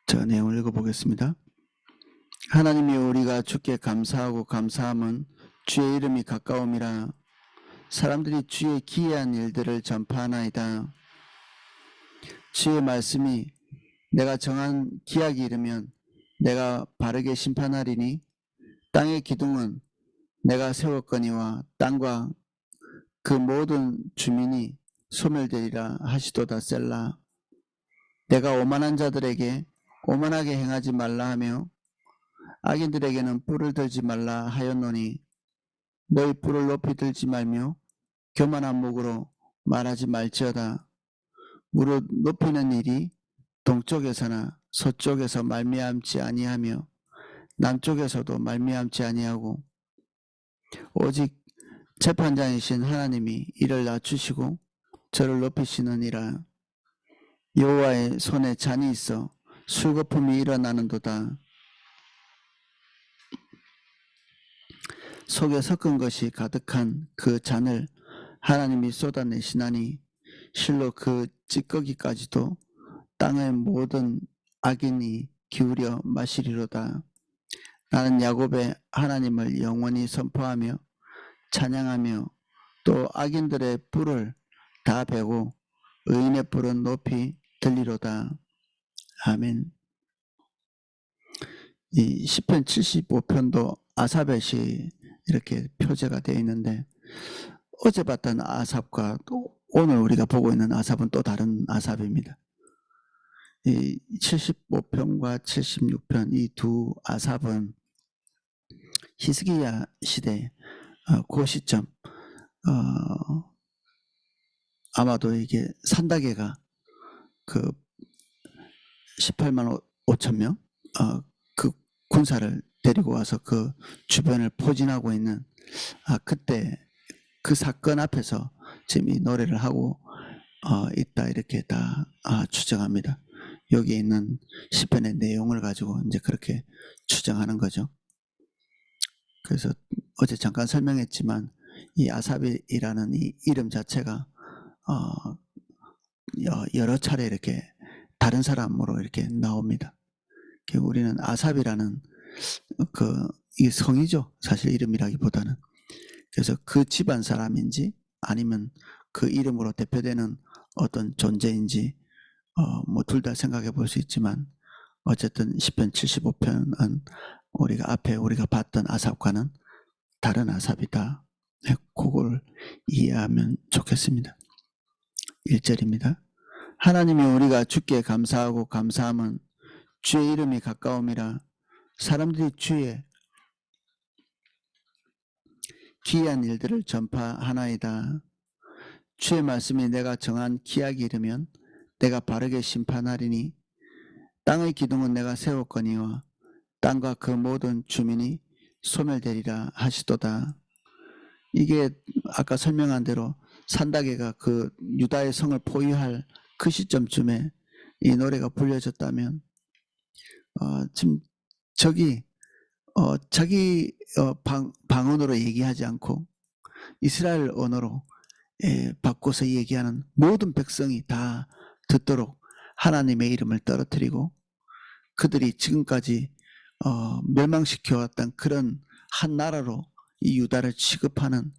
자, 내용을 읽어보겠습니다. 하나님이 우리가 주께 감사하고 감사함은 주의 이름이 가까움이라. 사람들이 주의 기이한 일들을 전파하나이다. 주의 말씀이 내가 정한 기약이 이르면 내가 바르게 심판하리니 땅의 기둥은 내가 세웠거니와 땅과 그 모든 주민이 소멸되리라 하시도다. 셀라. 내가 오만한 자들에게 오만하게 행하지 말라 하며 악인들에게는 뿔을 들지 말라 하였노니 너희 뿔을 높이 들지 말며 교만한 목으로 말하지 말지어다. 무릇 높이는 일이 동쪽에서나 서쪽에서 말미암지 아니하며 남쪽에서도 말미암지 아니하고 오직 재판장이신 하나님이 이를 낮추시고 저를 높이시느니라. 여호와의 손에 잔이 있어 술거품이 일어나는도다. 속에 섞은 것이 가득한 그 잔을 하나님이 쏟아내시나니 실로 그 찌꺼기까지도 땅의 모든 악인이 기울여 마시리로다. 나는 야곱의 하나님을 영원히 선포하며 찬양하며 또 악인들의 뿔을 다 베고 의인의 뿔은 높이 들리로다. 아멘. 이 시편 75편도 아삽의 시 이렇게 표제가 되어 있는데 어제 봤던 아삽과 또 오늘 우리가 보고 있는 아삽은 또 다른 아삽입니다. 이 75편과 76편 이 두 아삽은 히스기야 시대 그 시점 아마도 이게 산다개가 그 18만 5천 명 그 군사를 데리고 와서 그 주변을 포진하고 있는 그때 그 사건 앞에서 지금 이 노래를 하고 있다 이렇게 다 추정합니다. 여기 있는 시편의 내용을 가지고 이제 그렇게 추정하는 거죠. 그래서 어제 잠깐 설명했지만 이 아삽이라는 이 이름 자체가 여러 차례 이렇게 다른 사람으로 이렇게 나옵니다. 우리는 아삽이라는 이 성이죠. 사실 이름이라기보다는. 그래서 그 집안 사람인지 아니면 그 이름으로 대표되는 어떤 존재인지 뭐 둘 다 생각해 볼 수 있지만 어쨌든 시편 75편은 우리가 봤던 아삽과는 다른 아삽이다. 그걸 이해하면 좋겠습니다. 1절입니다. 하나님이 우리가 주께 감사하고 감사함은 주의 이름이 가까움이라. 사람들이 주의 기이한 일들을 전파하나이다. 주의 말씀이 내가 정한 기약이 이르면 내가 바르게 심판하리니 땅의 기둥은 내가 세웠거니와 땅과 그 모든 주민이 소멸되리라 하시도다. 이게 아까 설명한 대로 산다개가 그 유다의 성을 포위할 그 시점쯤에 이 노래가 불려졌다면 지금 저기 자기 방언으로 얘기하지 않고 이스라엘 언어로 바꿔서 얘기하는 모든 백성이 다 듣도록 하나님의 이름을 떨어뜨리고 그들이 지금까지 멸망시켜왔던 그런 한 나라로 이 유다를 취급하는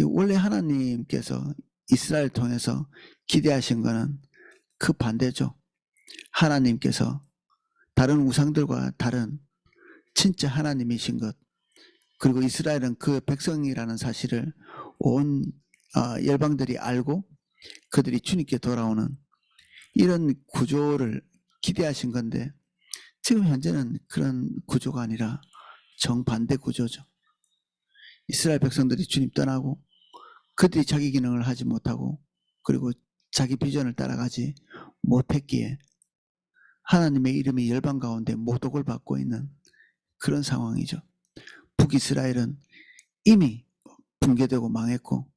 원래 하나님께서 이스라엘 통해서 기대하신 것은 그 반대죠. 하나님께서 다른 우상들과 다른 진짜 하나님이신 것, 그리고 이스라엘은 그 백성이라는 사실을 온 열방들이 알고 그들이 주님께 돌아오는 이런 구조를 기대하신 건데 지금 현재는 그런 구조가 아니라 정반대 구조죠. 이스라엘 백성들이 주님 떠나고 그들이 자기 기능을 하지 못하고 그리고 자기 비전을 따라가지 못했기에 하나님의 이름이 열방 가운데 모독을 받고 있는 그런 상황이죠. 북이스라엘은 이미 붕괴되고 망했고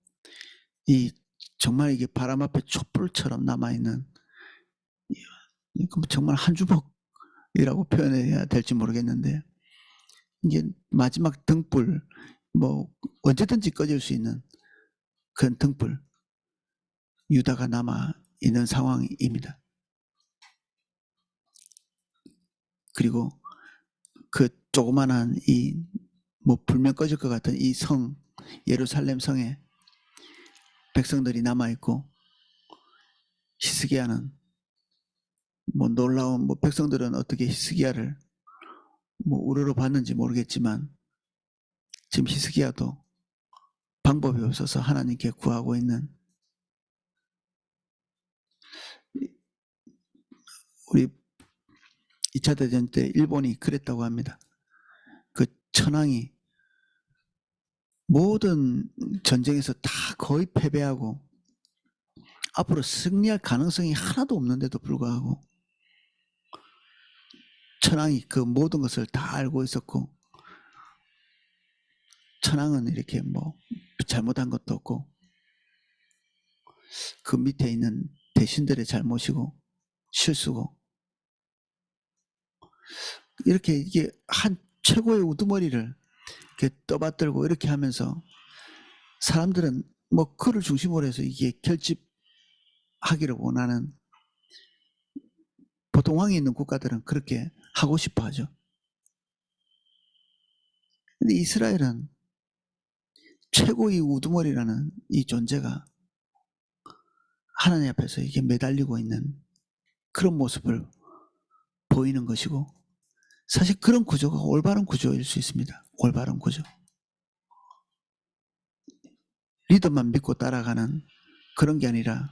정말 이게 바람 앞에 촛불처럼 남아있는 정말 한 주먹이라고 표현해야 될지 모르겠는데 이게 마지막 등불 뭐 언제든지 꺼질 수 있는 그런 등불 유다가 남아 있는 상황입니다. 그리고 그 조그만한 이 뭐 불면 꺼질 것 같은 이 성, 예루살렘 성에 백성들이 남아있고, 히스기야는 뭐 놀라운, 뭐 백성들은 어떻게 히스기야를 뭐 우러러 봤는지 모르겠지만 지금 히스기야도 방법이 없어서 하나님께 구하고 있는, 우리 2차 대전 때 일본이 그랬다고 합니다. 그 천황이 모든 전쟁에서 다 거의 패배하고 앞으로 승리할 가능성이 하나도 없는데도 불구하고 천황이 그 모든 것을 다 알고 있었고, 천황은 이렇게 뭐 잘못한 것도 없고 그 밑에 있는 대신들의 잘못이고 실수고, 이렇게 이게 한 최고의 우두머리를 이렇게 떠받들고 이렇게 하면서 사람들은 뭐 그를 중심으로 해서 이게 결집하기를 원하는, 보통 왕이 있는 국가들은 그렇게 하고 싶어 하죠. 근데 이스라엘은 최고의 우두머리라는 이 존재가 하나님 앞에서 이게 매달리고 있는 그런 모습을 보이는 것이고, 사실 그런 구조가 올바른 구조일 수 있습니다. 올바른 구조. 리더만 믿고 따라가는 그런 게 아니라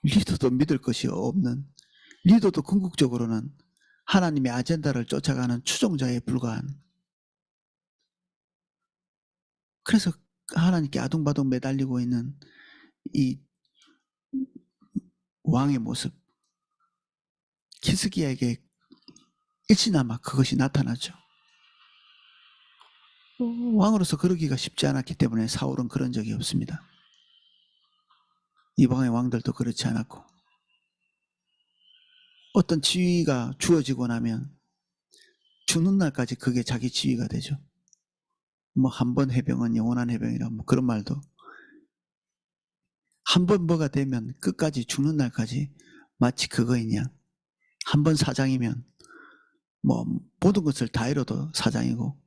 리더도 믿을 것이 없는, 리더도 궁극적으로는 하나님의 아젠다를 쫓아가는 추종자에 불과한, 그래서 하나님께 아둥바둥 매달리고 있는 이 왕의 모습, 히스기야에게 일시나마 그것이 나타나죠. 왕으로서 그러기가 쉽지 않았기 때문에 사울은 그런 적이 없습니다. 이방의 왕들도 그렇지 않았고, 어떤 지위가 주어지고 나면 죽는 날까지 그게 자기 지위가 되죠. 뭐 한 번 해병은 영원한 해병이라 뭐 그런 말도, 한 번 뭐가 되면 끝까지 죽는 날까지 마치 그거이냐. 한 번 사장이면 뭐 모든 것을 다 잃어도 사장이고,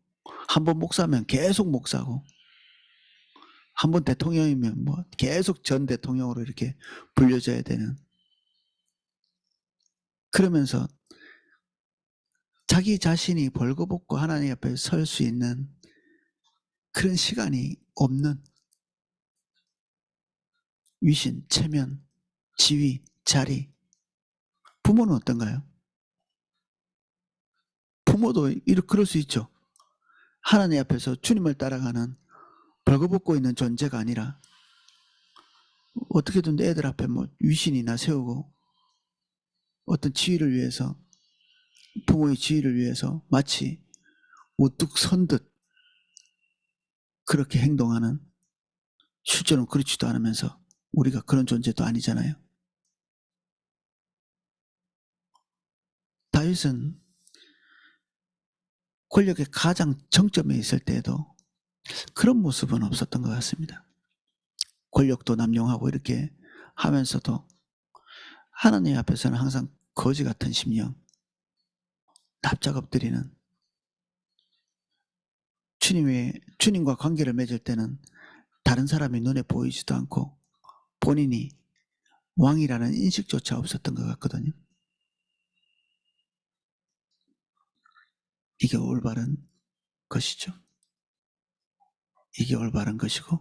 한 번 목사면 계속 목사고, 한 번 대통령이면 뭐 계속 전 대통령으로 이렇게 불려져야 되는, 그러면서 자기 자신이 벌거벗고 하나님 앞에 설 수 있는 그런 시간이 없는 위신, 체면, 지위, 자리. 부모는 어떤가요? 부모도 그럴 수 있죠. 하나님 앞에서 주님을 따라가는 벌거벗고 있는 존재가 아니라 어떻게든 애들 앞에 뭐 위신이나 세우고 어떤 지위를 위해서, 부모의 지위를 위해서 마치 우뚝 선 듯 그렇게 행동하는, 실제로는 그렇지도 않으면서 우리가 그런 존재도 아니잖아요. 다윗은 권력의 가장 정점에 있을 때에도 그런 모습은 없었던 것 같습니다. 권력도 남용하고 이렇게 하면서도 하나님 앞에서는 항상 거지 같은 심령, 납작 엎드리는, 주님과 관계를 맺을 때는 다른 사람이 눈에 보이지도 않고 본인이 왕이라는 인식조차 없었던 것 같거든요. 이게 올바른 것이죠. 이게 올바른 것이고,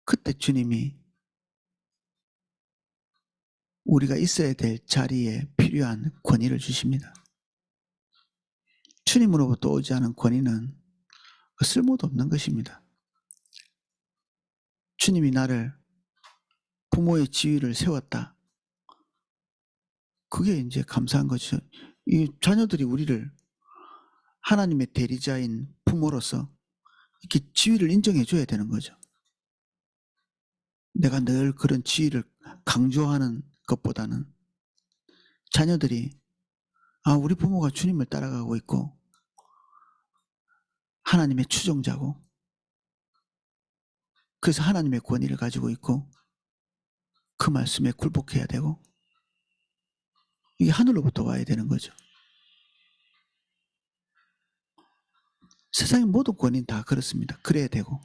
그때 주님이 우리가 있어야 될 자리에 필요한 권위를 주십니다. 주님으로부터 오지 않은 권위는 쓸모도 없는 것입니다. 주님이 나를 부모의 지위를 세웠다. 그게 이제 감사한 거죠. 이 자녀들이 우리를 하나님의 대리자인 부모로서 이렇게 지위를 인정해 줘야 되는 거죠. 내가 늘 그런 지위를 강조하는 것보다는 자녀들이 우리 부모가 주님을 따라가고 있고 하나님의 추종자고, 그래서 하나님의 권위를 가지고 있고 그 말씀에 굴복해야 되고, 이게 하늘로부터 와야 되는 거죠. 세상의 모든 권위는 다 그렇습니다. 그래야 되고.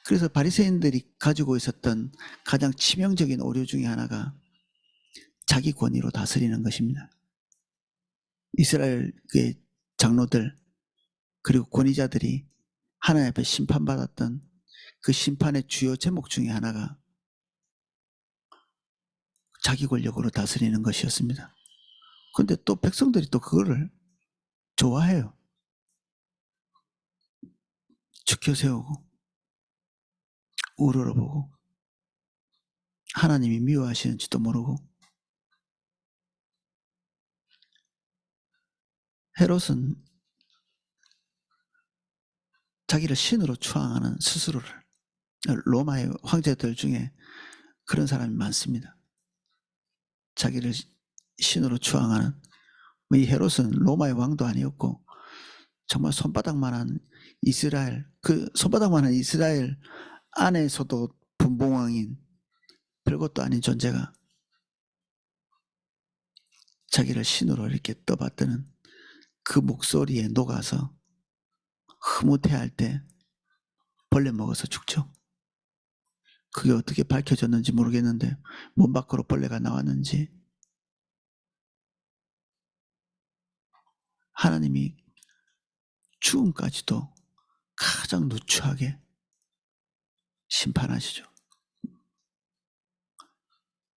그래서 바리새인들이 가지고 있었던 가장 치명적인 오류 중에 하나가 자기 권위로 다스리는 것입니다. 이스라엘의 장로들 그리고 권위자들이 하나님 앞에 심판받았던 그 심판의 주요 제목 중에 하나가 자기 권력으로 다스리는 것이었습니다. 그런데 또 백성들이 또 그거를 좋아해요. 지켜세우고 우러러보고 하나님이 미워하시는지도 모르고. 헤롯은 자기를 신으로 추앙하는 스스로를, 로마의 황제들 중에 그런 사람이 많습니다. 자기를 신으로 추앙하는. 이 헤롯은 로마의 왕도 아니었고 정말 손바닥만한 이스라엘, 그 손바닥만한 이스라엘 안에서도 분봉왕인 별것도 아닌 존재가 자기를 신으로 이렇게 떠받드는 그 목소리에 녹아서 흐뭇해할 때 벌레 먹어서 죽죠. 그게 어떻게 밝혀졌는지 모르겠는데 몸 밖으로 벌레가 나왔는지. 하나님이 죽음까지도 가장 누추하게 심판하시죠.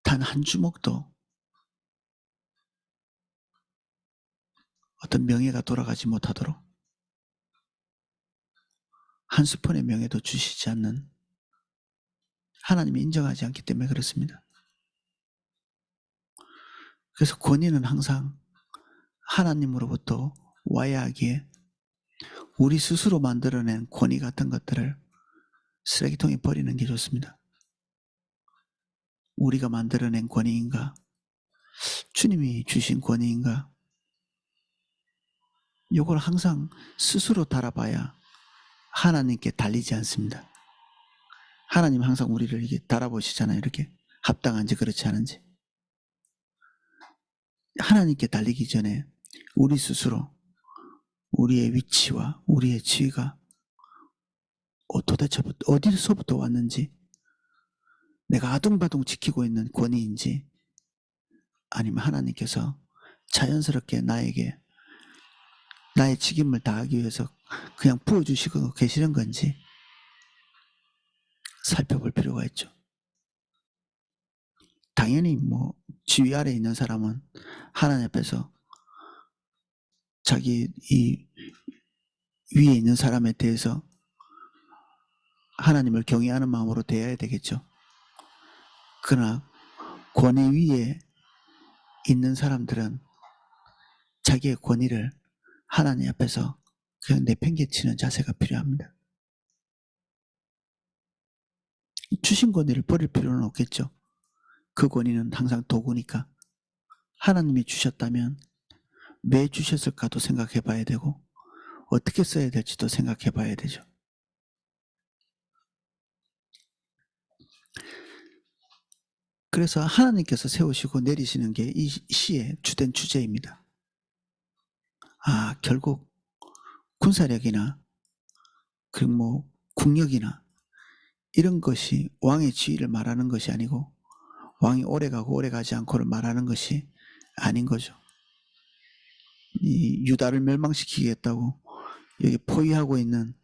단 한 주먹도 어떤 명예가 돌아가지 못하도록 한 스푼의 명예도 주시지 않는, 하나님이 인정하지 않기 때문에 그렇습니다. 그래서 권위는 항상 하나님으로부터 와야 하기에 우리 스스로 만들어낸 권위 같은 것들을 쓰레기통에 버리는 게 좋습니다. 우리가 만들어낸 권위인가? 주님이 주신 권위인가? 이걸 항상 스스로 달아봐야 하나님께 달리지 않습니다. 하나님 항상 우리를 이렇게 달아보시잖아요. 이렇게 합당한지 그렇지 않은지. 하나님께 달리기 전에 우리 스스로 우리의 위치와 우리의 지위가 도대체 어디서부터 왔는지, 내가 아둥바둥 지키고 있는 권위인지, 아니면 하나님께서 자연스럽게 나에게 나의 직임을 다하기 위해서 그냥 부어주시고 계시는 건지 살펴볼 필요가 있죠. 당연히 뭐 지위 아래에 있는 사람은 하나님 앞에서 자기 이 위에 있는 사람에 대해서 하나님을 경외하는 마음으로 대해야 되겠죠. 그러나 권위 위에 있는 사람들은 자기의 권위를 하나님 앞에서 그냥 내팽개치는 자세가 필요합니다. 주신 권위를 버릴 필요는 없겠죠. 그 권위는 항상 도구니까. 하나님이 주셨다면 왜 주셨을까도 생각해 봐야 되고 어떻게 써야 될지도 생각해 봐야 되죠. 그래서 하나님께서 세우시고 내리시는 게 이 시의 주된 주제입니다. 결국 군사력이나 그리고 뭐 국력이나 이런 것이 왕의 지위를 말하는 것이 아니고 왕이 오래가고 오래가지 않고를 말하는 것이 아닌 거죠. 이 유다를 멸망시키겠다고 여기 포위하고 있는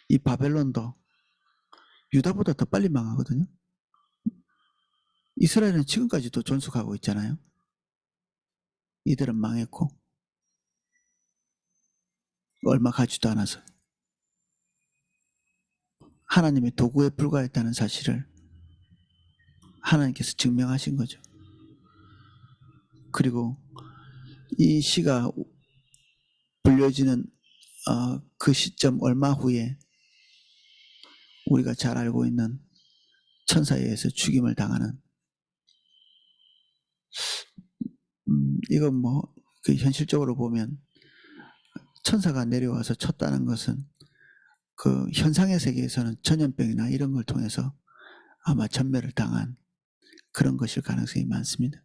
이 바벨론도 유다보다 더 빨리 망하거든요. 이스라엘은 지금까지도 존속하고 있잖아요. 이들은 망했고 얼마 가지도 않아서 하나님의 도구에 불과했다는 사실을 하나님께서 증명하신 거죠. 그리고 이 시가 불려지는 그 시점 얼마 후에 우리가 잘 알고 있는 천사에 의해서 죽임을 당하는, 이건 뭐 그 현실적으로 보면 천사가 내려와서 쳤다는 것은 그 현상의 세계에서는 전염병이나 이런 걸 통해서 아마 전멸을 당한 그런 것일 가능성이 많습니다.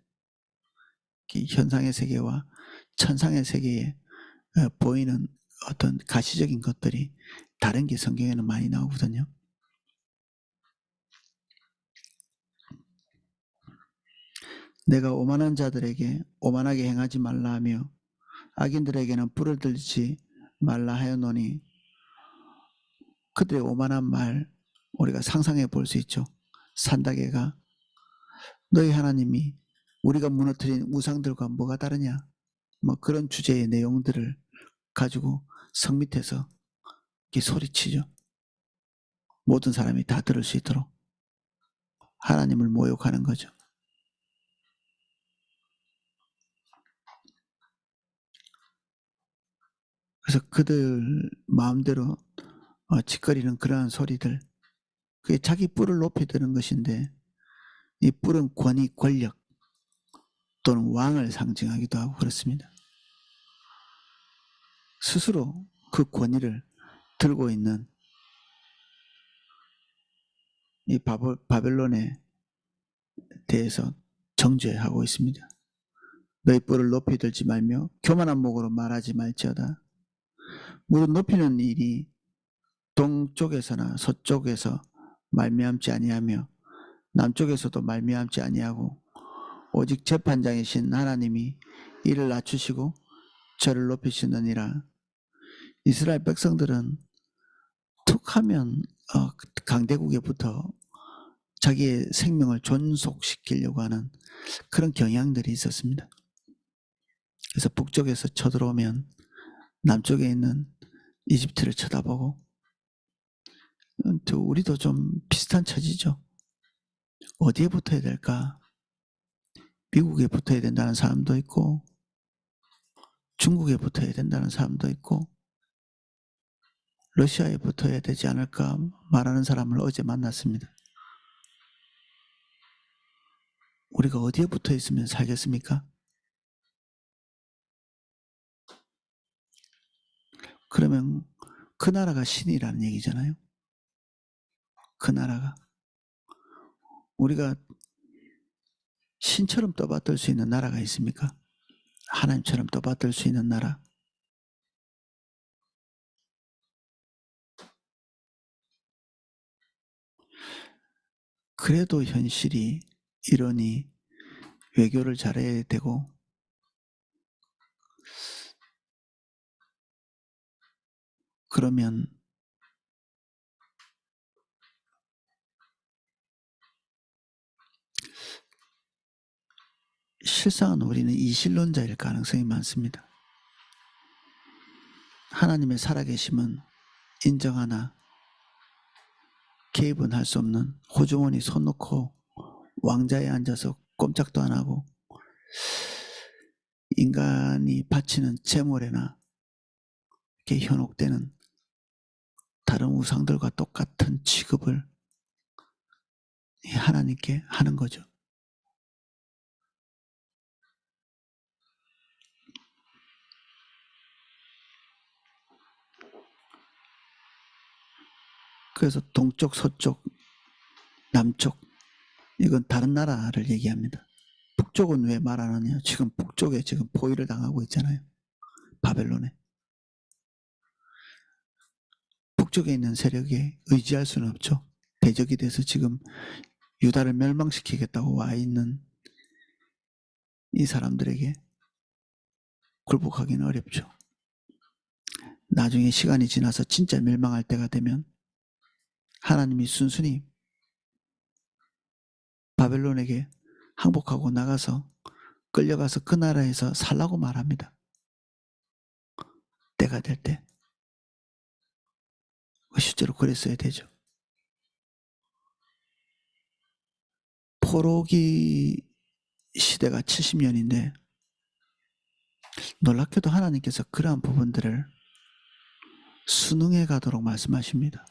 현상의 세계와 천상의 세계에 보이는 어떤 가시적인 것들이 다른 게 성경에는 많이 나오거든요. 내가 오만한 자들에게 오만하게 행하지 말라 하며 악인들에게는 불을 들지 말라 하였노니, 그들의 오만한 말 우리가 상상해 볼 수 있죠. 산다개가 너희 하나님이 우리가 무너뜨린 우상들과 뭐가 다르냐, 뭐 그런 주제의 내용들을 가지고 성 밑에서 이렇게 소리치죠. 모든 사람이 다 들을 수 있도록 하나님을 모욕하는 거죠. 그래서 그들 마음대로 짓거리는 그러한 소리들, 그게 자기 뿔을 높이 드는 것인데, 이 뿔은 권위, 권력 또는 왕을 상징하기도 하고 그렇습니다. 스스로 그 권위를 들고 있는 이 바벨론에 대해서 정죄하고 있습니다. 너희 뿔을 높이 들지 말며 교만한 목으로 말하지 말지어다. 무릇 높이는 일이 동쪽에서나 서쪽에서 말미암지 아니하며 남쪽에서도 말미암지 아니하고 오직 재판장이신 하나님이 이를 낮추시고 저를 높이시느니라. 이스라엘 백성들은 툭 하면 강대국에 붙어 자기의 생명을 존속시키려고 하는 그런 경향들이 있었습니다. 그래서 북쪽에서 쳐들어오면 남쪽에 있는 이집트를 쳐다보고, 우리도 좀 비슷한 처지죠. 어디에 붙어야 될까? 미국에 붙어야 된다는 사람도 있고 중국에 붙어야 된다는 사람도 있고 러시아에 붙어야 되지 않을까 말하는 사람을 어제 만났습니다. 우리가 어디에 붙어 있으면 살겠습니까? 그러면 그 나라가 신이라는 얘기잖아요. 그 나라가. 우리가 신처럼 떠받들 수 있는 나라가 있습니까? 하나님처럼 떠받들 수 있는 나라. 그래도 현실이 이러니 외교를 잘해야 되고, 그러면 실상은 우리는 이신론자일 가능성이 많습니다. 하나님의 살아계심은 인정하나 개입은 할 수 없는 호주머니 손 놓고 왕자에 앉아서 꼼짝도 안 하고 인간이 바치는 제물에나 이렇게 현혹되는 다른 우상들과 똑같은 취급을 하나님께 하는 거죠. 그래서 동쪽, 서쪽, 남쪽, 이건 다른 나라를 얘기합니다. 북쪽은 왜 말 안 하냐? 지금 북쪽에 지금 포위를 당하고 있잖아요. 바벨론에. 북쪽에 있는 세력에 의지할 수는 없죠. 대적이 돼서 지금 유다를 멸망시키겠다고 와 있는 이 사람들에게 굴복하기는 어렵죠. 나중에 시간이 지나서 진짜 멸망할 때가 되면 하나님이 순순히 바벨론에게 항복하고 나가서 끌려가서 그 나라에서 살라고 말합니다. 때가 될 때. 실제로 그랬어야 되죠. 포로기 시대가 70년인데 놀랍게도 하나님께서 그러한 부분들을 순응해 가도록 말씀하십니다.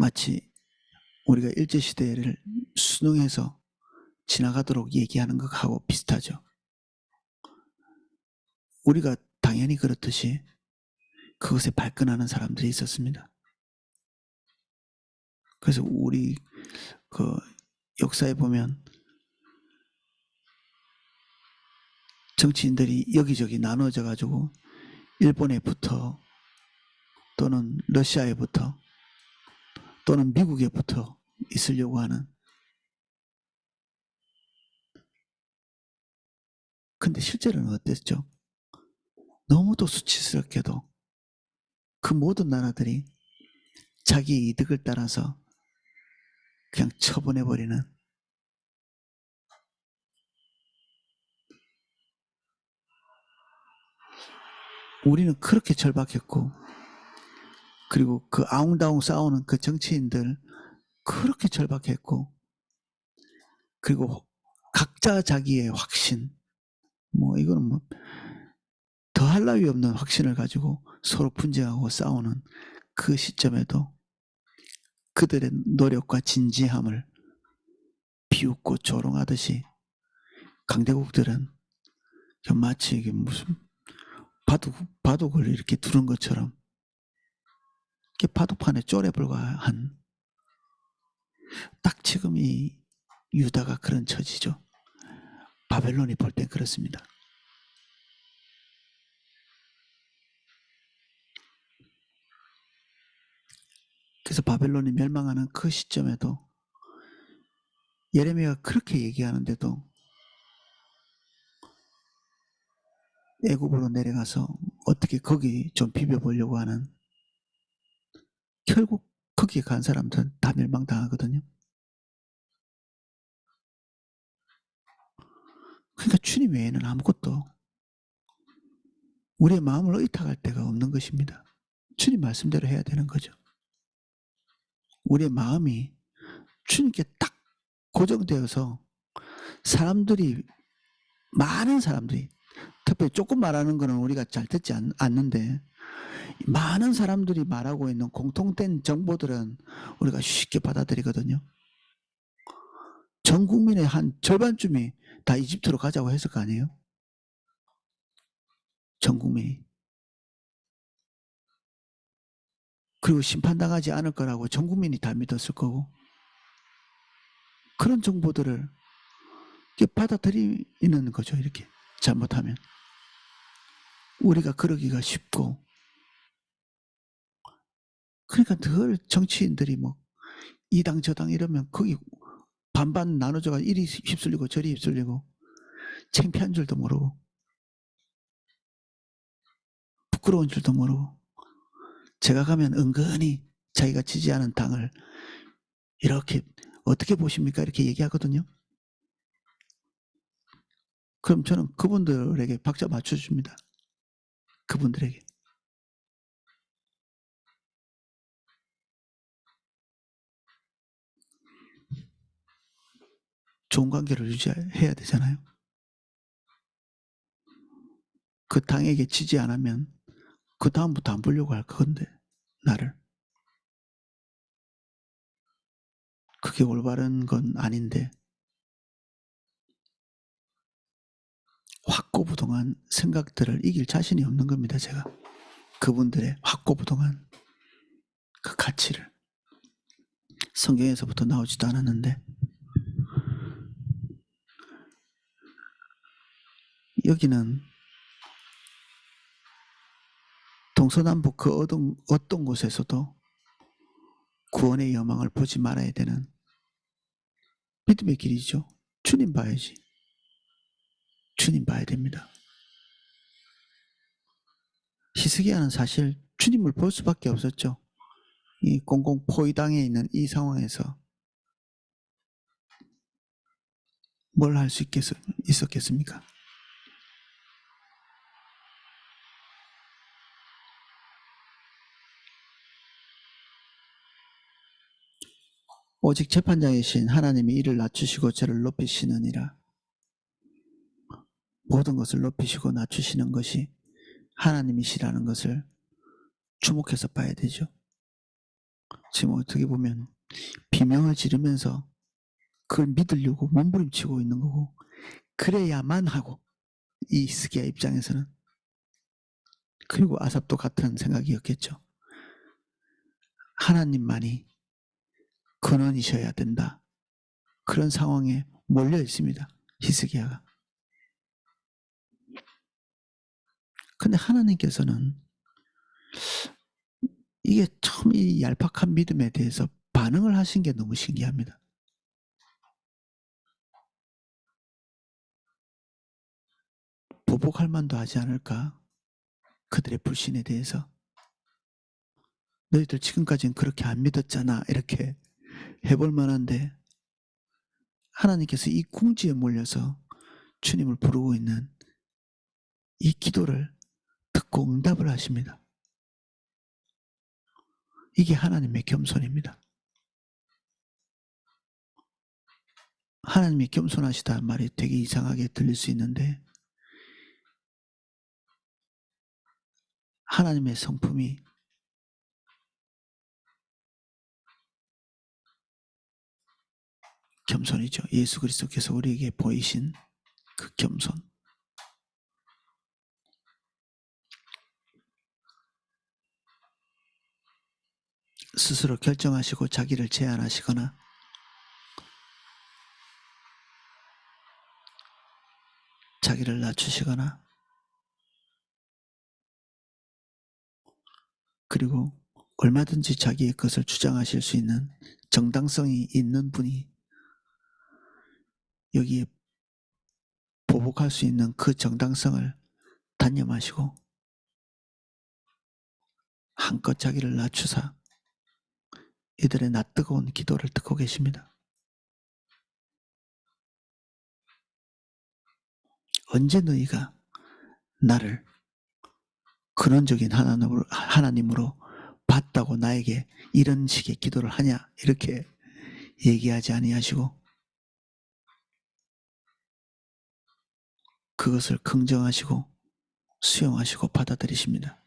마치 우리가 일제시대를 순응해서 지나가도록 얘기하는 것하고 비슷하죠. 우리가 당연히 그렇듯이 그것에 발끈하는 사람들이 있었습니다. 그래서 우리 역사에 보면 정치인들이 여기저기 나눠져 가지고 일본에 붙어 또는 러시아에 붙어 또는 미국에 붙어 있으려고 하는. 근데 실제로는 어땠죠? 너무도 수치스럽게도 그 모든 나라들이 자기 이득을 따라서 그냥 처분해버리는. 우리는 그렇게 절박했고, 그리고 그 아웅다웅 싸우는 그 정치인들 그렇게 절박했고, 그리고 각자 자기의 확신, 뭐 이거는 뭐 더할 나위 없는 확신을 가지고 서로 분쟁하고 싸우는 그 시점에도 그들의 노력과 진지함을 비웃고 조롱하듯이 강대국들은 마치 이게 무슨 바둑을 이렇게 두른 것처럼 이렇게 바둑판에 쪼레불과한, 딱 지금 이 유다가 그런 처지죠. 바벨론이 볼 땐 그렇습니다. 그래서 바벨론이 멸망하는 그 시점에도 예레미야가 그렇게 얘기하는데도 애굽으로 내려가서 어떻게 거기 좀 비벼보려고 하는, 결국 거기에 간 사람들은 다 멸망당하거든요. 그러니까 주님 외에는 아무것도 우리의 마음을 의탁할 데가 없는 것입니다. 주님 말씀대로 해야 되는 거죠. 우리의 마음이 주님께 딱 고정되어서 사람들이, 많은 사람들이, 특별히 조금 말하는 거는 우리가 잘 듣지 않는데 많은 사람들이 말하고 있는 공통된 정보들은 우리가 쉽게 받아들이거든요. 전 국민의 한 절반쯤이 다 이집트로 가자고 했을 거 아니에요? 전 국민이. 그리고 심판당하지 않을 거라고 전 국민이 다 믿었을 거고, 그런 정보들을 이렇게 받아들이는 거죠. 이렇게 잘못하면 우리가 그러기가 쉽고. 그러니까 늘 정치인들이 뭐 이당 저당 이러면 거기 반반 나눠져가 이리 휩쓸리고 저리 휩쓸리고 창피한 줄도 모르고 부끄러운 줄도 모르고, 제가 가면 은근히 자기가 지지하는 당을 이렇게 어떻게 보십니까? 이렇게 얘기하거든요. 그럼 저는 그분들에게 박자 맞춰줍니다. 그분들에게. 좋은 관계를 유지해야 되잖아요. 그 당에게 지지 안 하면 그 다음부터 안 보려고 할 건데, 나를. 그게 올바른 건 아닌데 확고부동한 생각들을 이길 자신이 없는 겁니다. 제가 그분들의 확고부동한 그 가치를. 성경에서부터 나오지도 않았는데 여기는 동서남북 그 어떤 곳에서도 구원의 여망을 보지 말아야 되는 믿음의 길이죠. 주님 봐야지. 주님 봐야 됩니다. 히스기야는 사실 주님을 볼 수밖에 없었죠. 이 공공포위당에 있는 이 상황에서 뭘 할 수 있었겠습니까? 오직 재판장이신 하나님이 이를 낮추시고 저를 높이시느니라. 모든 것을 높이시고 낮추시는 것이 하나님이시라는 것을 주목해서 봐야 되죠. 지금 어떻게 보면 비명을 지르면서 그걸 믿으려고 몸부림치고 있는 거고, 그래야만 하고, 이 히스기야 입장에서는. 그리고 아삽도 같은 생각이었겠죠. 하나님만이 근원이셔야 된다. 그런 상황에 몰려 있습니다. 히스기야가. 근데 하나님께서는 이게 참 이 얄팍한 믿음에 대해서 반응을 하신 게 너무 신기합니다. 보복할 만도 하지 않을까? 그들의 불신에 대해서. 너희들 지금까지는 그렇게 안 믿었잖아. 이렇게 해볼 만한데 하나님께서 이 궁지에 몰려서 주님을 부르고 있는 이 기도를 듣고 응답을 하십니다. 이게 하나님의 겸손입니다. 하나님이 겸손하시다는 말이 되게 이상하게 들릴 수 있는데 하나님의 성품이 겸손이죠. 예수 그리스도께서 우리에게 보이신 그 겸손. 스스로 결정하시고 자기를 제한하시거나 자기를 낮추시거나 그리고 얼마든지 자기의 것을 주장하실 수 있는 정당성이 있는 분이 여기에 보복할 수 있는 그 정당성을 단념하시고 한껏 자기를 낮추사 이들의 낯뜨거운 기도를 듣고 계십니다. 언제 너희가 나를 근원적인 하나님으로 봤다고 나에게 이런 식의 기도를 하냐 이렇게 얘기하지 아니하시고 그것을 긍정하시고 수용하시고 받아들이십니다.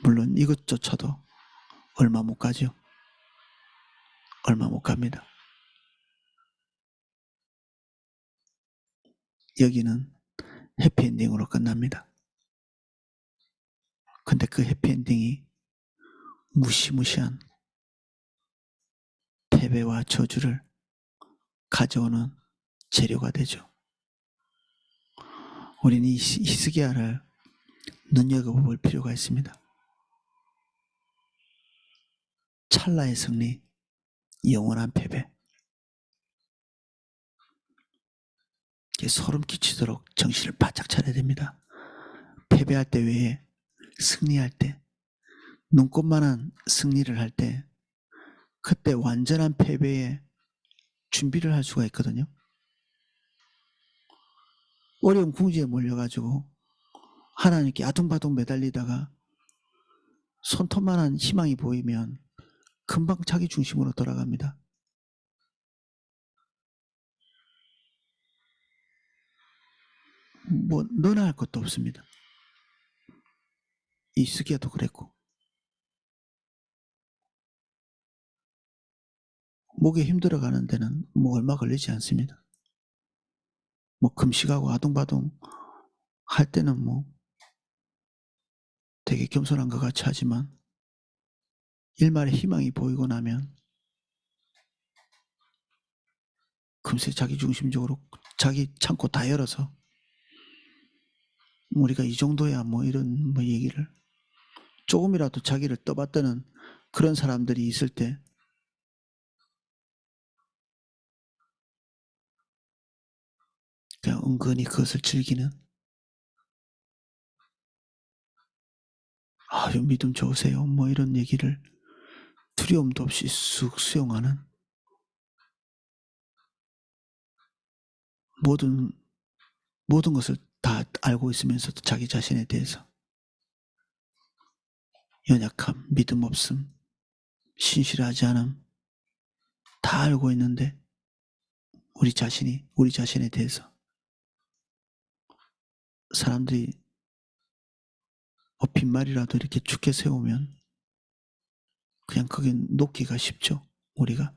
물론 이것조차도 얼마 못 가죠. 얼마 못 갑니다. 여기는 해피엔딩으로 끝납니다. 근데 그 해피엔딩이 무시무시한 패배와 저주를 가져오는 재료가 되죠. 우리는 이 히스기야를 눈여겨볼 필요가 있습니다. 찰나의 승리, 영원한 패배. 소름 끼치도록 정신을 바짝 차려야 됩니다. 패배할 때 외에 승리할 때, 눈꽃만한 승리를 할 때 그때 완전한 패배에 준비를 할 수가 있거든요. 어려운 궁지에 몰려가지고 하나님께 아둥바둥 매달리다가 손톱만한 희망이 보이면 금방 자기 중심으로 돌아갑니다. 뭐 너나 할 것도 없습니다. 이 히스기야도 그랬고 목에 힘들어가는 데는 뭐 얼마 걸리지 않습니다. 뭐 금식하고 아둥바둥 할 때는 뭐 되게 겸손한 것 같이 하지만 일말의 희망이 보이고 나면 금세 자기 중심적으로 자기 창고 다 열어서 우리가 이 정도야 뭐 이런 뭐 얘기를 조금이라도 자기를 떠받드는 그런 사람들이 있을 때 그냥 은근히 그것을 즐기는 아유 믿음 좋으세요 뭐 이런 얘기를 두려움도 없이 쑥 수용하는 모든 것을 다 알고 있으면서도 자기 자신에 대해서 연약함, 믿음 없음, 신실하지 않음 다 알고 있는데 우리 자신에 대해서 사람들이 빈말이라도 이렇게 죽게 세우면 그냥 거기 놓기가 쉽죠. 우리가.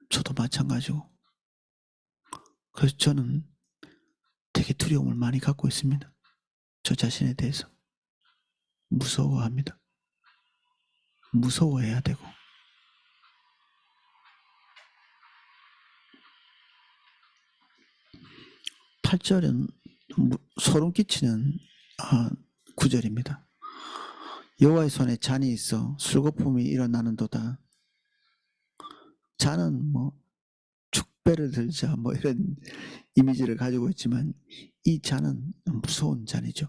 저도 마찬가지고. 그래서 저는 되게 두려움을 많이 갖고 있습니다. 저 자신에 대해서. 무서워합니다. 무서워해야 되고 8절은 소름 끼치는 구절입니다. 여호와의 손에 잔이 있어 술거품이 일어나는도다. 잔은 뭐 축배를 들자 뭐 이런 이미지를 가지고 있지만 이 잔은 무서운 잔이죠.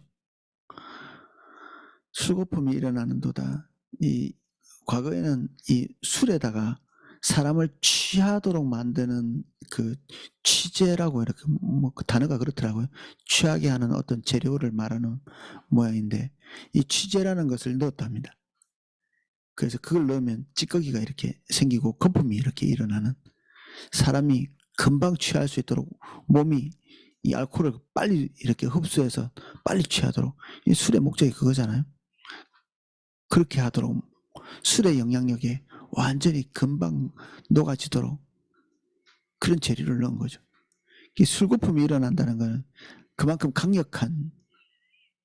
술거품이 일어나는도다. 이 과거에는 이 술에다가 사람을 취하도록 만드는 그 취재라고 이렇게 뭐 그 단어가 그렇더라고요. 취하게 하는 어떤 재료를 말하는 모양인데 이 취재라는 것을 넣었답니다. 그래서 그걸 넣으면 찌꺼기가 이렇게 생기고 거품이 이렇게 일어나는, 사람이 금방 취할 수 있도록 몸이 이 알코올을 빨리 이렇게 흡수해서 빨리 취하도록, 이 술의 목적이 그거잖아요. 그렇게 하도록 술의 영향력에 완전히 금방 녹아지도록 그런 재료를 넣은 거죠. 이 술거품이 일어난다는 것은 그만큼 강력한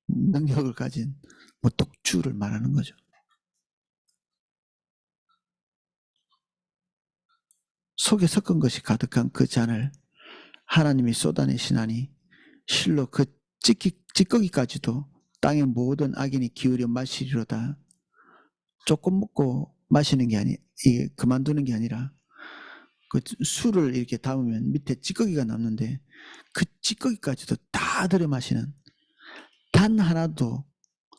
능력을 가진 뭐 독주를 말하는 거죠. 속에 섞은 것이 가득한 그 잔을 하나님이 쏟아내시나니 실로 그 찌꺼기까지도 땅의 모든 악인이 기울여 마시리로다. 조금 먹고 마시는 게 이게 그만두는 게 아니라 그 술을 이렇게 담으면 밑에 찌꺼기가 남는데 그 찌꺼기까지도 다 들여 마시는, 단 하나도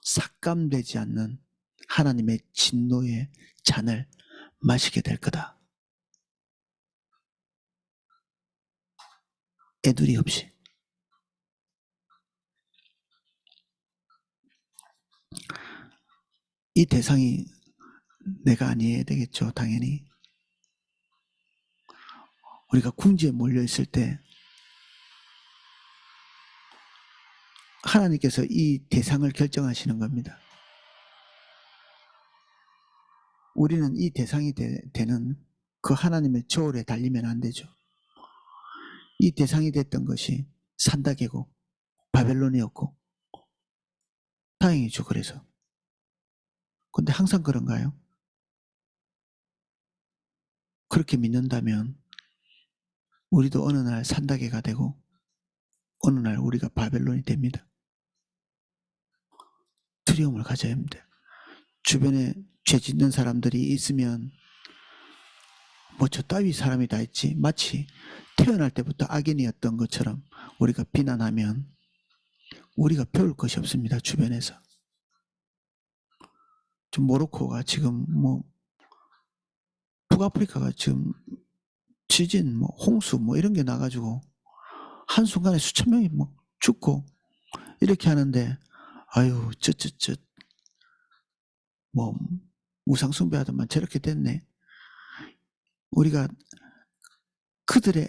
삭감되지 않는 하나님의 진노의 잔을 마시게 될 거다. 애두리 없이. 이 대상이 내가 아니어야 되겠죠. 당연히. 우리가 궁지에 몰려있을 때 하나님께서 이 대상을 결정하시는 겁니다. 우리는 이 대상이 되는 그 하나님의 저울에 달리면 안 되죠. 이 대상이 됐던 것이 산다계고 바벨론이었고, 다행이죠. 그래서. 근데 항상 그런가요? 그렇게 믿는다면 우리도 어느 날 산다계가 되고 어느 날 우리가 바벨론이 됩니다. 두려움을 가져야 합니다. 주변에 죄 짓는 사람들이 있으면 뭐 저 따위 사람이 다 있지, 마치 태어날 때부터 악인이었던 것처럼 우리가 비난하면 우리가 배울 것이 없습니다. 주변에서. 좀 모로코가 지금 뭐 북아프리카가 지금 지진, 뭐 홍수 뭐 이런 게 나가지고 한순간에 수천 명이 뭐 죽고 이렇게 하는데, 아유 뭐 우상숭배하더만 저렇게 됐네. 우리가 그들의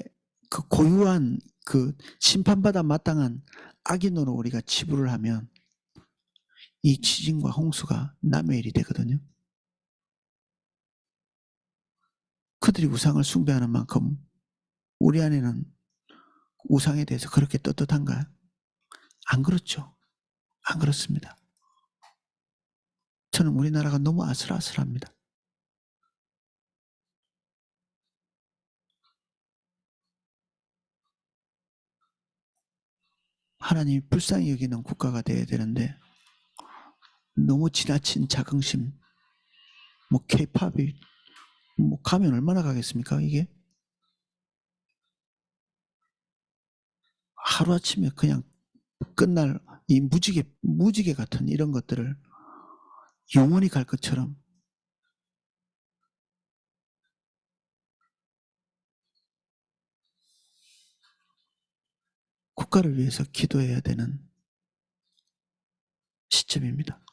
그 고유한 그 심판받아 마땅한 악인으로 우리가 치부를 하면 이 지진과 홍수가 남의 일이 되거든요. 그들이 우상을 숭배하는 만큼 우리 안에는 우상에 대해서 그렇게 떳떳한가요? 안 그렇죠. 안 그렇습니다. 저는 우리나라가 너무 아슬아슬합니다. 하나님이 불쌍히 여기는 국가가 되어야 되는데 너무 지나친 자긍심, 뭐 K-팝이 뭐 가면 얼마나 가겠습니까? 이게 하루아침에 그냥 끝날 이 무지개 같은 이런 것들을 영원히 갈 것처럼 국가를 위해서 기도해야 되는 시점입니다.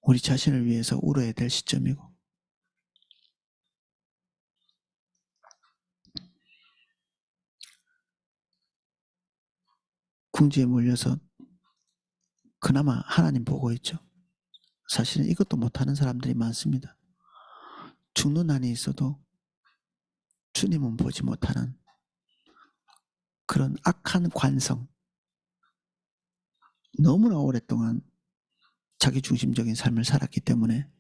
우리 자신을 위해서 울어야 될 시점이고, 궁지에 몰려서 그나마 하나님 보고 있죠. 사실은 이것도 못하는 사람들이 많습니다. 죽는 한이 있어도 주님은 보지 못하는 그런 악한 관성, 너무나 오랫동안 자기중심적인 삶을 살았기 때문에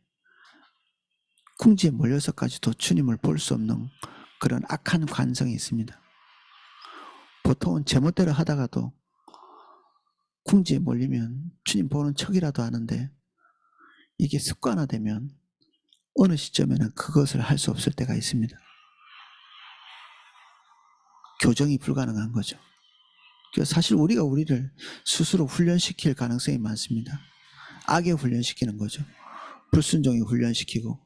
궁지에 몰려서까지도 주님을 볼 수 없는 그런 악한 관성이 있습니다. 보통은 제멋대로 하다가도 궁지에 몰리면 주님 보는 척이라도 하는데 이게 습관화되면 어느 시점에는 그것을 할 수 없을 때가 있습니다. 교정이 불가능한 거죠. 사실 우리가 우리를 스스로 훈련시킬 가능성이 많습니다. 악에 훈련시키는 거죠. 불순종에 훈련시키고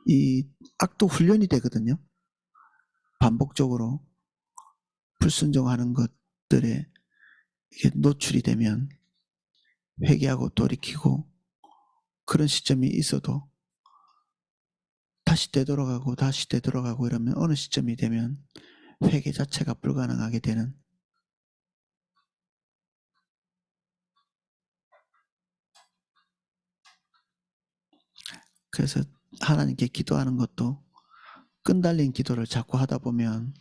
이 악도 훈련이 되거든요. 반복적으로 불순종하는 것들에 노출이 되면 회개하고 돌이키고 그런 시점이 있어도 다시 되돌아가고 이러면 어느 시점이 되면 회개 자체가 불가능하게 되는, 그래서 하나님께 기도하는 것도 끈달린 기도를 자꾸 하다 보면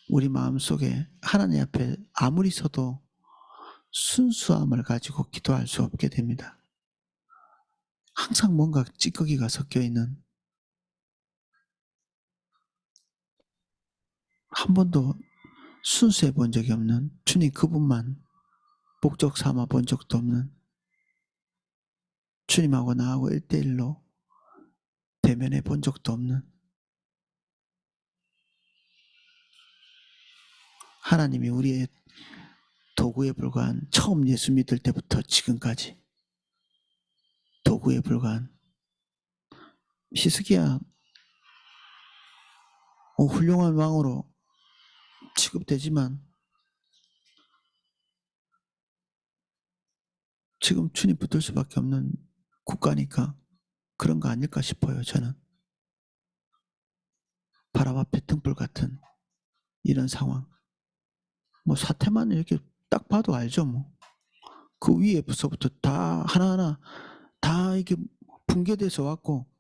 우리 마음속에 하나님 앞에 아무리 서도 순수함을 가지고 기도할 수 없게 됩니다. 항상 뭔가 찌꺼기가 섞여 있는, 한 번도 순수해 본 적이 없는, 주님 그분만 목적 삼아 본 적도 없는, 주님하고 나하고 1대1로 대면해 본 적도 없는 하나님이 우리의 도구에 불과한, 처음 예수 믿을 때부터 지금까지 도구에 불과한, 히스기야 훌륭한 왕으로 취급되지만 지금 주님 붙들 수밖에 없는 국가니까 그런 거 아닐까 싶어요. 저는 바람 앞에 등불 같은 이런 상황, 사태만 이렇게 딱 봐도 알죠. 그 위에서부터 다 하나하나 다 이게 붕괴돼서 왔고,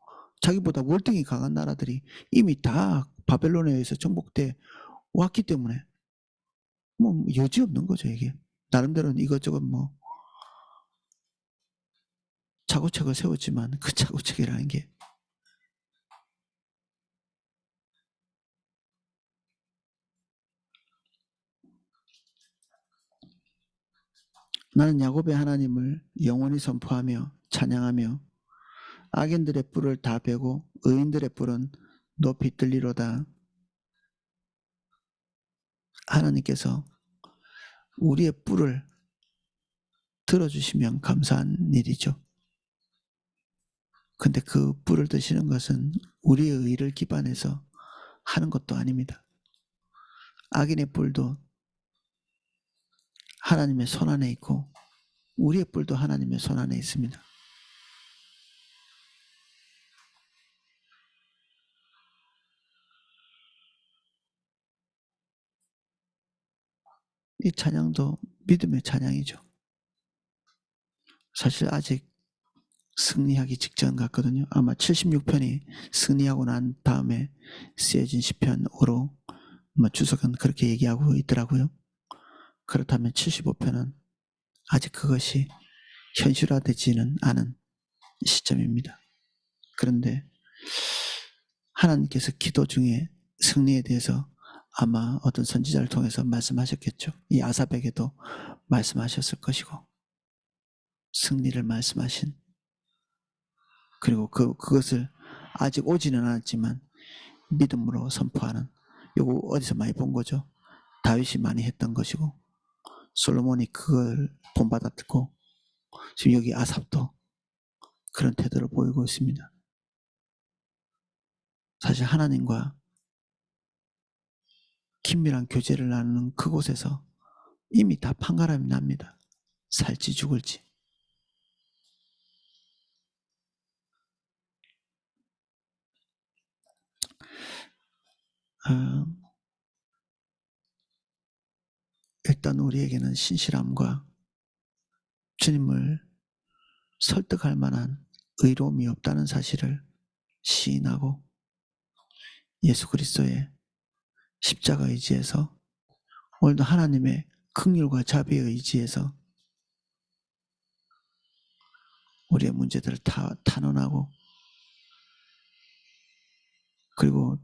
자기보다 월등히 강한 나라들이 이미 다 바벨론에 의해서 정복돼 왔기 때문에 여지 없는 거죠. 이게 나름대로는 이것저것 차고책을 세웠지만 그 차고책이라는 게, 나는 야곱의 하나님을 영원히 선포하며 찬양하며 악인들의 뿔을 다 베고 의인들의 뿔은 높이 들리로다. 하나님께서 우리의 뿔을 들어주시면 감사한 일이죠. 근데 그 뿔을 드시는 것은 우리의 의를 기반해서 하는 것도 아닙니다. 악인의 뿔도 하나님의 손 안에 있고 우리의 뿔도 하나님의 손 안에 있습니다. 이 찬양도 믿음의 찬양이죠. 사실 아직 승리하기 직전 같거든요. 아마 76편이 승리하고 난 다음에 쓰여진 시편으로 주석은 그렇게 얘기하고 있더라고요. 그렇다면 75편은 아직 그것이 현실화되지는 않은 시점입니다. 그런데 하나님께서 기도 중에 승리에 대해서 아마 어떤 선지자를 통해서 말씀하셨겠죠. 이 아삽에게도 말씀하셨을 것이고 승리를 말씀하신, 그리고 그것을 아직 오지는 않았지만 믿음으로 선포하는, 이거 어디서 많이 본 거죠. 다윗이 많이 했던 것이고 솔로몬이 그걸 본받았고 지금 여기 아삽도 그런 태도를 보이고 있습니다. 사실 하나님과 긴밀한 교제를 나누는 그곳에서 이미 다 판가름이 납니다. 살지 죽을지. 일단 우리에게는 신실함과 주님을 설득할 만한 의로움이 없다는 사실을 시인하고 예수 그리스도의 십자가 의지에서, 오늘도 하나님의 긍휼과 자비에 의지해서 우리의 문제들을 탄원하고, 그리고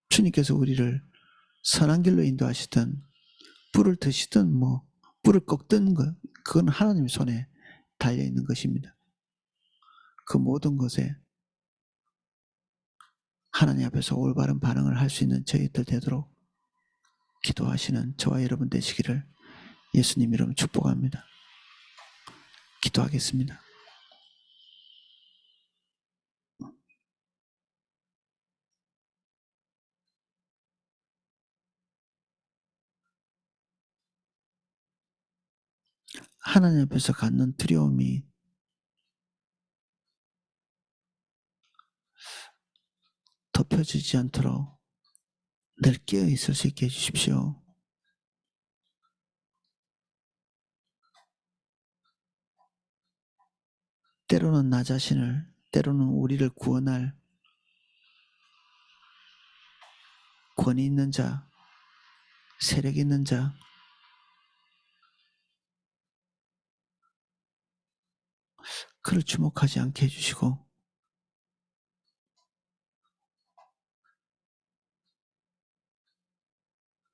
주님께서 우리를 선한 길로 인도하시든 뿔을 드시든 뭐 뿔을 꺾든 그건 하나님 손에 달려 있는 것입니다. 그 모든 것에 하나님 앞에서 올바른 반응을 할 수 있는 저희들 되도록 기도하시는 저와 여러분 되시기를 예수님 이름 축복합니다. 기도하겠습니다. 하나님 앞에서 갖는 두려움이 덮여지지 않도록 늘 깨어 있을 수 있게 해주십시오. 때로는 나 자신을, 때로는 우리를 구원할 권위 있는 자, 세력 있는 자, 그를 주목하지 않게 해주시고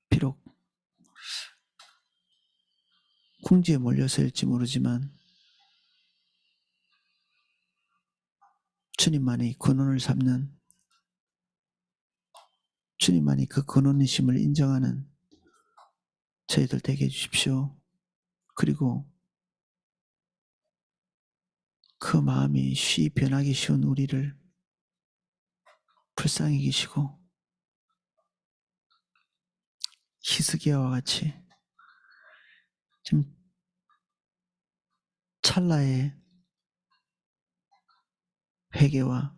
비록 궁지에 몰려서일지 모르지만 주님만이 근원을 삼는, 주님만이 그 근원이심을 인정하는 저희들 되게 해주십시오. 그리고 그 마음이 쉬 변하기 쉬운 우리를 불쌍히 계시고 히스기야와 같이 좀 찰나의 회개와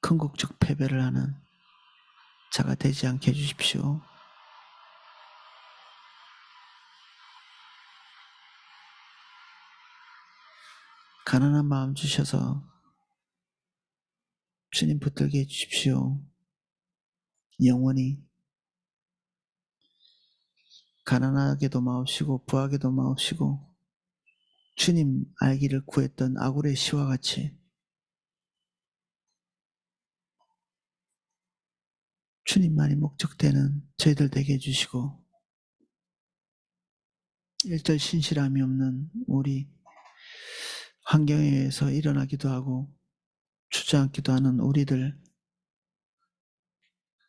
궁극적 패배를 하는 자가 되지 않게 해주십시오. 가난한 마음 주셔서 주님 붙들게 해주십시오. 영원히 가난하게도 마옵시고 부하게도 마옵시고 주님 알기를 구했던 아굴의 시와 같이 주님만이 목적되는 저희들 되게 해주시고 일절 신실함이 없는 우리 환경에 의해서 일어나기도 하고 주저앉기도 하는 우리들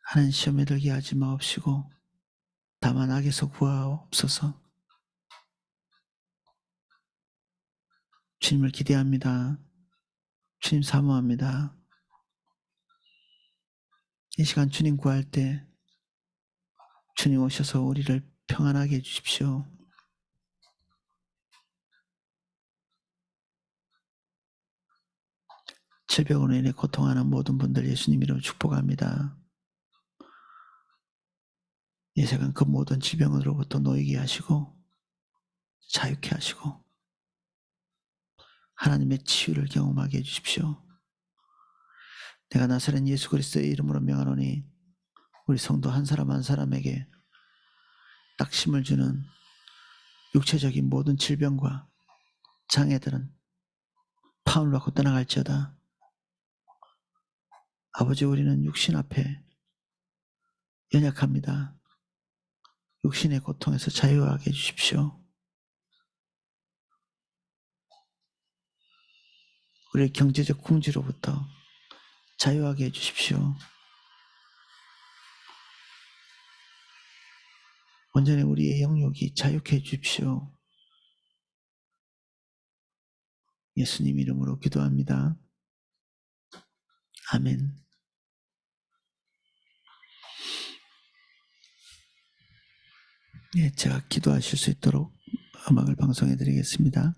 하는 시험에 들게 하지 마옵시고 다만 악에서 구하옵소서. 주님을 기대합니다. 주님 사모합니다. 이 시간 주님 구할 때 주님 오셔서 우리를 평안하게 해주십시오. 질병으로 인해 고통하는 모든 분들 예수님 이름으로 축복합니다. 이 시간 그 모든 질병으로부터 놓이게 하시고 자유케 하시고 하나님의 치유를 경험하게 해주십시오. 내가 나사렛 예수 그리스도의 이름으로 명하노니 우리 성도 한 사람 한 사람에게 낙심을 주는 육체적인 모든 질병과 장애들은 파울을 받고 떠나갈지어다. 아버지 우리는 육신 앞에 연약합니다. 육신의 고통에서 자유하게 해주십시오. 우리의 경제적 궁지로부터 자유하게 해주십시오. 온전히 우리의 영역이 자유케 해주십시오. 예수님 이름으로 기도합니다. 아멘. 예, 제가 기도하실 수 있도록 음악을 방송해 드리겠습니다.